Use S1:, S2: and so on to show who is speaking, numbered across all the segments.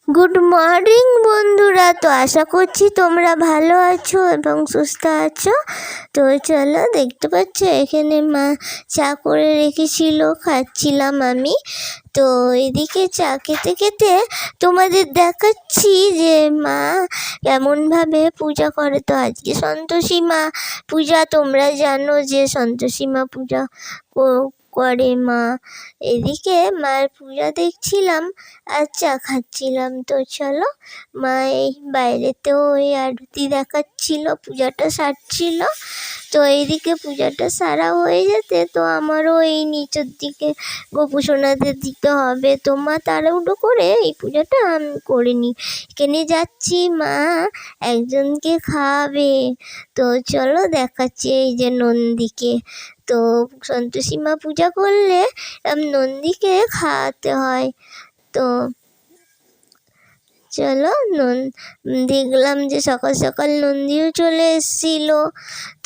S1: Good morning বন্ধুরা। তো আশা করছি তোমরা ভালো আছো এবং সুস্থ আছো। তো চলো, দেখতে পাচ্ছ এখানে মা চা করে রেখেছিল, খাচ্ছিলাম আমি। তো এদিকে চা খেতে খেতে তোমাদের দেখাচ্ছি যে মা কেমনভাবে পূজা করে। তো আজকে সন্তোষী মা পূজা, তোমরা জানো যে সন্তোষী মা পূজা করে মা। এদিকে মায়ের পূজা দেখছিলাম আর চা খাচ্ছিলাম। তো চলো, মা এই বাইরেতেও ওই আরতি দেখাচ্ছিল, পূজাটা সারছিল। তো এইদিকে পূজাটা সারা হয়ে যেতে তো আমারও এই নিচের দিকে গোপুসোনাদের দিতে হবে। তো মা তাড়াহুড়ো করে এই পূজাটা আমি করে নিই। এখানে যাচ্ছি, মা একজনকে খাওয়াবে। তো চলো দেখাচ্ছি, এই যে নন্দীকে। তো সন্তোষী মা পূজা করলে নন্দীকে খাওয়াতে হয়। তো চলো, দেখলাম যে সকাল সকাল নন্দীও চলে এসেছিল।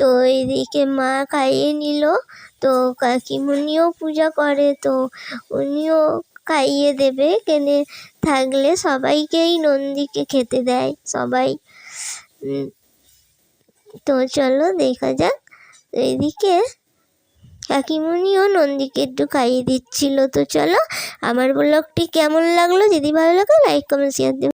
S1: তো এইদিকে মা খাইয়ে নিল। তো কাকিমুনিও পূজা করে, তো উনিও খাইয়ে দেবে। কেনে থাকলে সবাইকেই নন্দীকে খেতে দেয় সবাই। তো চলো দেখা যাক। এইদিকে কাকিমুনিও নন্দীকে একটু খাইয়ে দিচ্ছিল। তো চলো, আমার ব্লগটি কেমন লাগলো, যদি ভালো লাগে লাইক কমেন্ট শেয়ার দেবে।